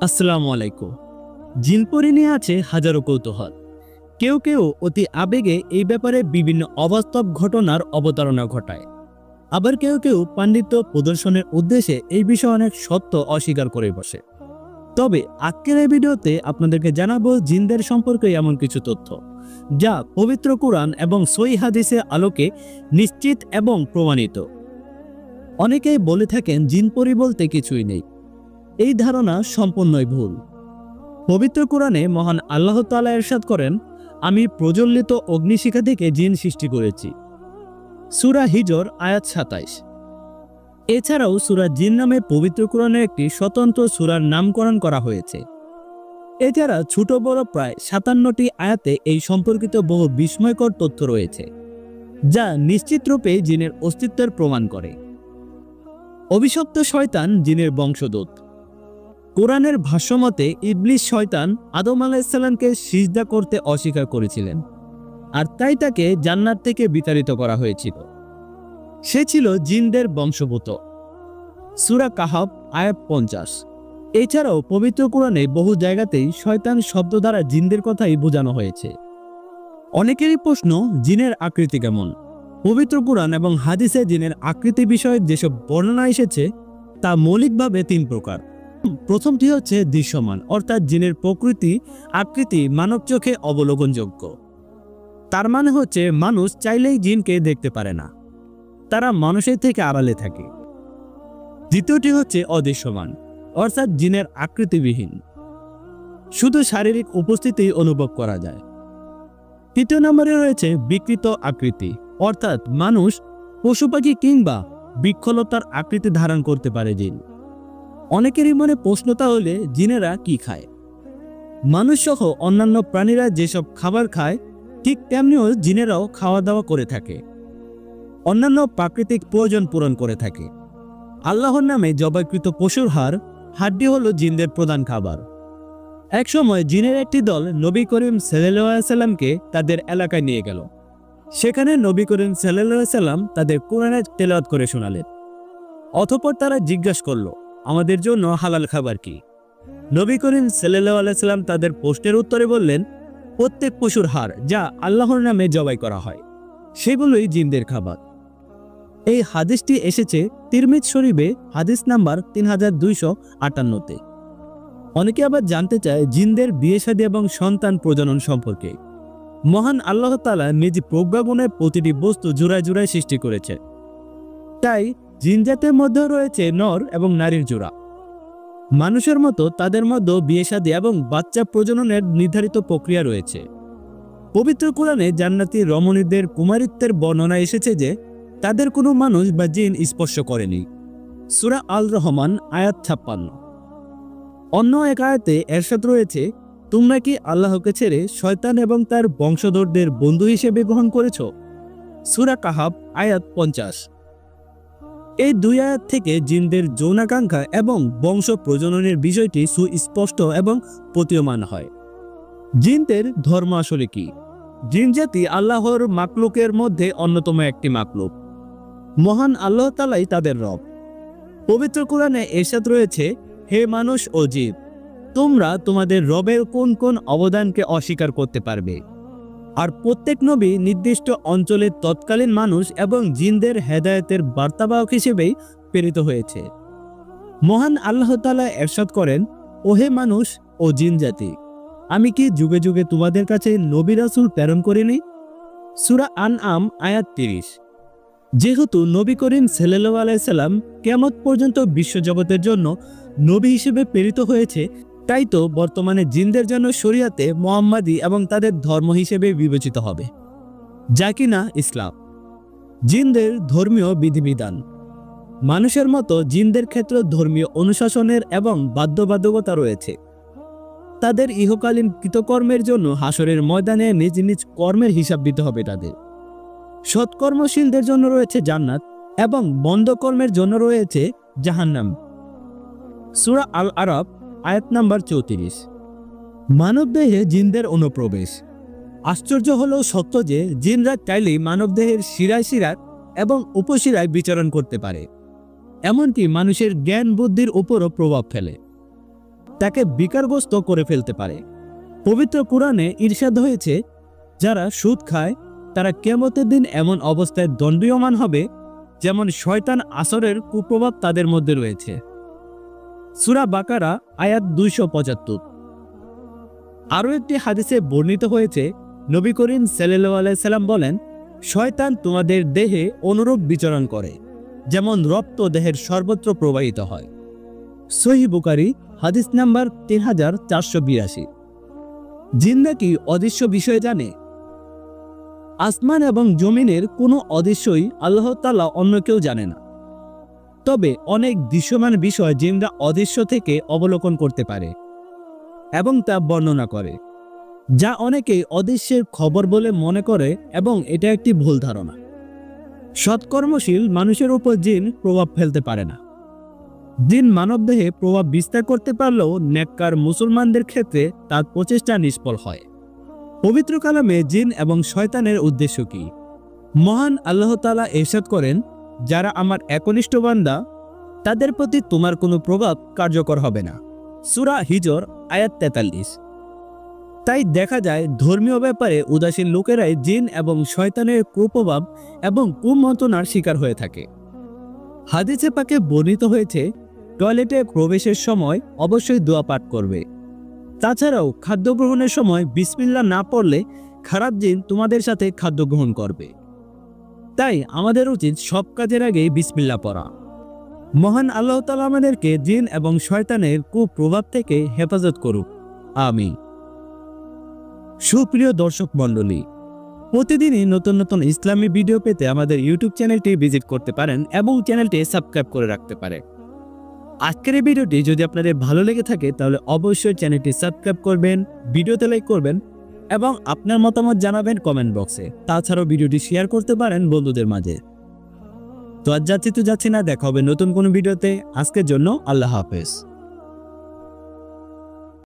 আসসালামু আলাইকুম। জিনপরি নিয়ে আছে হাজারো কৌতূহল। কেউ কেউ অতি আবেগে এই ব্যাপারে বিভিন্ন অবাস্তব ঘটনার অবতারণা ঘটায়, আবার কেউ কেউ পাণ্ডিত্য প্রদর্শনের উদ্দেশ্যে এই বিষয়ে অনেক সত্য অস্বীকার করে বসে। তবে আজকের এই ভিডিওতে আপনাদেরকে জানাবো জিনদের সম্পর্কে এমন কিছু তথ্য যা পবিত্র কুরআন এবং সহিহ হাদিসের আলোকে নিশ্চিত এবং প্রমাণিত। অনেকেই বলে থাকেন জিনপরি বলতে কিছুই নেই। এই ধারণা সম্পূর্ণই ভুল। পবিত্র কুরআনে মহান আল্লাহ তাআলা ইরশাদ করেন, আমি প্রজ্বলিত অগ্নিশিখা থেকে জিন সৃষ্টি করেছি। সূরা হিজর আয়াত ২৭। এছাড়াও সূরা জিন নামে পবিত্র কুরআনের একটি স্বতন্ত্র সূরার নামকরণ করা হয়েছে। এছাড়া ছোট বড় প্রায় ৫৭টি আয়াতে এই সম্পর্কিত বহু বিস্ময়কর তথ্য রয়েছে, যা নিশ্চিত রূপে জিনের অস্তিত্বের প্রমাণ করে। অভিশপ্ত শয়তান জিনের বংশদূত। কোরআনের ভাষ্যমতে ইবলিস শয়তান আদম আলাইহিসসালামকে সিজদা করতে অস্বীকার করেছিলেন, আর তাই তাকে জান্নাত থেকে বিতাড়িত করা হয়েছিল। সে ছিল জিনদের বংশভূত। সূরা কাহাফ আয়াত ৫০। এছাড়াও পবিত্র কোরআনে বহু জায়গাতেই শয়তান শব্দ দ্বারা জিনদের কথাই বোঝানো হয়েছে। অনেকেরই প্রশ্ন, জিনের আকৃতি কেমন? পবিত্র কোরআন এবং হাদিসে জিনের আকৃতি বিষয়ে যেসব বর্ণনা এসেছে তা মৌলিকভাবে ৩ প্রকার। প্রথমটি হচ্ছে দৃশ্যমান, অর্থাৎ জিনের আকৃতি মানব চোখে অবলোকনযোগ্য। তার মানে হচ্ছে মানুষ চাইলেই জিনকে দেখতে পারে না, তারা মানুষের থেকে আড়ালে থাকে। দ্বিতীয়টি হচ্ছে অদৃশ্যমান, অর্থাৎ জিনের আকৃতিবিহীন, শুধু শারীরিক উপস্থিতি অনুভব করা যায়। তৃতীয় নম্বরে রয়েছে বিকৃত আকৃতি, অর্থাৎ মানুষ, পশু পাখি কিংবা বৃক্ষলতার আকৃতি ধারণ করতে পারে জিন। অনেকেরই মনে প্রশ্ন তাহলে জিনেরা কি খায়? মানুষ সহ অন্যান্য প্রাণীরা যেসব খাবার খায় ঠিক তেমনিও জিনেরাও খাওয়া দাওয়া করে থাকে, অন্যান্য প্রাকৃতিক প্রয়োজন পূরণ করে থাকে। আল্লাহর নামে জবাইকৃত পশুর হাড্ডি হলো জিনদের প্রধান খাবার। একসময় জিনের একটি দল নবী করিম সাল্লাল্লাহু আলাইহি সাল্লামকে তাদের এলাকায় নিয়ে গেল। সেখানে নবী করিম সাল্লাল্লাহু আলাইহি সাল্লাম তাদের কোরআনের তেলাওয়াত করে শোনালেন। অতঃপর তারা জিজ্ঞাসা করল, আমাদের জন্য হালাল খাবার কি? নবী করিম সাল্লাল্লাহু আলাইহি সাল্লাম তাদের প্রশ্নের উত্তরে বললেন, প্রত্যেক পশুর হাড় যা আল্লাহর নামে জবাই করা হয়, সেগুলোই জিনদের খাবার। এই হাদিসটি এসেছে তিরমিজি শরীফে হাদিস নাম্বার ৩২৫৮-তে। অনেকে আবার জানতে চায় জিনদের বিয়ে শাদী এবং সন্তান প্রজনন সম্পর্কে। মহান আল্লাহ তাআলা নিজ প্রজ্ঞাগুণে প্রতিটি বস্তু জোড়ায় জোড়ায় সৃষ্টি করেছে। তাই জিনজাতের মধ্যে রয়েছে নর এবং নারীর জোড়া। মানুষের মতো তাদের মধ্যে বিয়ে শাদী এবং বাচ্চা প্রজননের নির্ধারিত প্রক্রিয়া রয়েছে। পবিত্র কোরআনে জান্নাতি রমণীদের কুমারিত্বের বর্ণনা এসেছে যে তাদের কোনো মানুষ বা জিন স্পর্শ করেনি। সূরা আল রহমান আয়াত ৫৬। অন্য এক আয়াতে এরশাদ রয়েছে, তোমরা কি আল্লাহকে ছেড়ে শয়তান এবং তার বংশধরদের বন্ধু হিসেবে গ্রহণ করেছ? সূরা কাহাফ আয়াত ৫০। এই ২ আয়াত থেকে জিনদের যৌনাকাঙ্ক্ষা এবং বংশ প্রজননের বিষয়টি সুস্পষ্ট এবং প্রতীয়মান হয়। জিনদের ধর্ম আসলে কি? জিন জাতি আল্লাহর মাকলুকের মধ্যে অন্যতম একটি মাকলুক। মহান আল্লাহ তাআলাই তাদের রব। পবিত্র কোরআনে ইরশাদ রয়েছে, হে মানুষ ও জিন, তোমরা তোমাদের রবের কোন কোন অবদানকে অস্বীকার করতে পারবে? আর প্রত্যেক নবী নির্দিষ্ট অঞ্চলের তৎকালীন মানুষ এবং জিনদের হেদায়েতের বার্তাবাহক হিসেবেই প্রেরিত হয়েছে। মহান আল্লাহ তাআলা ইরশাদ করেন, ওহে মানুষ ও জিন জাতি, আমি কি যুগে যুগে তোমাদের কাছে নবী রাসূল প্রেরণ করিনি? সূরা আনআম আয়াত ৩০। যেহেতু নবী করিম সাল্লাল্লাহু আলাইহি সাল্লাম কিয়ামত পর্যন্ত বিশ্বজগতের জন্য নবী হিসেবে প্রেরিত হয়েছে, তাই তো বর্তমানে জিনদের জন্য শরীয়তে মুহাম্মাদী এবং তাদের ধর্ম হিসেবে বিবেচিত হবে, যা কিনা ইসলাম। জিনদের ধর্মীয় বিধিবিধান। মানুষের মতো জিনদের ক্ষেত্রে ধর্মীয় অনুশাসনের এবং বাধ্যবাধকতা রয়েছে। তাদের ইহকালীন কৃতকর্মের জন্য হাসরের ময়দানে নিজ নিজ কর্মের হিসাব দিতে হবে তাদের। সৎকর্মশীলদের জন্য রয়েছে জান্নাত এবং মন্দ কর্মের জন্য রয়েছে জাহান্নাম। সূরা আল আরাফ আয়াত নাম্বার ৩৪। মানবদেহে জিনদের অনুপ্রবেশ। আশ্চর্য হলেও সত্য যে জিনরা চাইলেই মানবদেহের শিরায় শিরায় এবং উপশিরায় বিচরণ করতে পারে, এমনকি মানুষের জ্ঞান বুদ্ধির উপরও প্রভাব ফেলে। তাকে বিকারগ্রস্ত করে ফেলতে পারে। পবিত্র কুরআনে ইরশাদ হয়েছে, যারা সুদ খায় তারা কিয়ামতের দিন এমন অবস্থায় দণ্ডীয়মান হবে যেমন শয়তান আসরের কুপ্রভাব তাদের মধ্যে রয়েছে। সূরা বাকারা আয়াত 275। আরও একটি হাদিসে বর্ণিত হয়েছে, নবী করিম সাল্লাল্লাহু আলাইহি সাল্লাম বলেন, শয়তান তোমাদের দেহে অনুরূপ বিচরণ করে যেমন রক্ত দেহের সর্বত্র প্রবাহিত হয়। সহিহ বুখারী হাদিস নাম্বার 3482। জিন নাকি অদৃশ্য বিষয় জানে? আসমান এবং জমিনের কোনো অদৃশ্যই আল্লাহ তাআলা অন্য কেউ জানে না। তবে অনেক দৃশ্যমান বিষয় জিনরা অদৃশ্য থেকে অবলোকন করতে পারে এবং তা বর্ণনা করে, যা অনেকেই অদৃশ্যের খবর বলে মনে করে এবং এটা একটি ভুল ধারণা। সৎকর্মশীল মানুষের উপর জিন প্রভাব ফেলতে পারে না। জিন মানবদেহে প্রভাব বিস্তার করতে পারলেও নেককার মুসলমানদের ক্ষেত্রে তার প্রচেষ্টা নিষ্ফল হয়। পবিত্র কালামে জিন এবং শয়তানের উদ্দেশ্য কি? মহান আল্লাহ তাআলা ইরশাদ করেন, যারা আমার একনিষ্ঠ বান্দা তাদের প্রতি তোমার কোনো প্রভাব কার্যকর হবে না। সূরা হিজর আয়াত 43। তাই দেখা যায় ধর্মীয় ব্যাপারে উদাসীন লোকেরাই জিন এবং শয়তানের কুপ্রভাব এবং কুমন্ত্রণার শিকার হয়ে থাকে। হাদিসে পাকে বর্ণিত হয়েছে, টয়লেটে প্রবেশের সময় অবশ্যই দোয়া পাঠ করবে। তাছাড়াও খাদ্য গ্রহণের সময় বিসমিল্লাহ না পড়লে খারাপ জিন তোমাদের সাথে খাদ্য গ্রহণ করবে। তাই আমাদের উচিত সব কাজের আগেই বিসমিল্লাহ পড়া। মহান আল্লাহ তাআলা আমাদেরকে জিন এবং শয়তানের কুপ্রভাব থেকে হেফাজত করুক, আমিন। সুপ্রিয় দর্শক মণ্ডলী, প্রতিদিনই নতুন নতুন ইসলামী ভিডিও পেতে আমাদের ইউটিউব চ্যানেলটি ভিজিট করতে পারেন এবং চ্যানেলটি সাবস্ক্রাইব করে রাখতে পারেন। আজকের এই ভিডিওটি যদি আপনাদের ভালো লেগে থাকে তাহলে অবশ্যই চ্যানেলটি সাবস্ক্রাইব করবেন, ভিডিওতে লাইক করবেন এবং আপনার মতামত জানাবেন কমেন্ট বক্সে। তাছাড়াও ভিডিওটি শেয়ার করতে পারেন বন্ধুদের মাঝে। তো আজ যাচ্ছি না, দেখা হবে নতুন কোনো ভিডিওতে। আজকের জন্য আল্লাহ হাফেজ।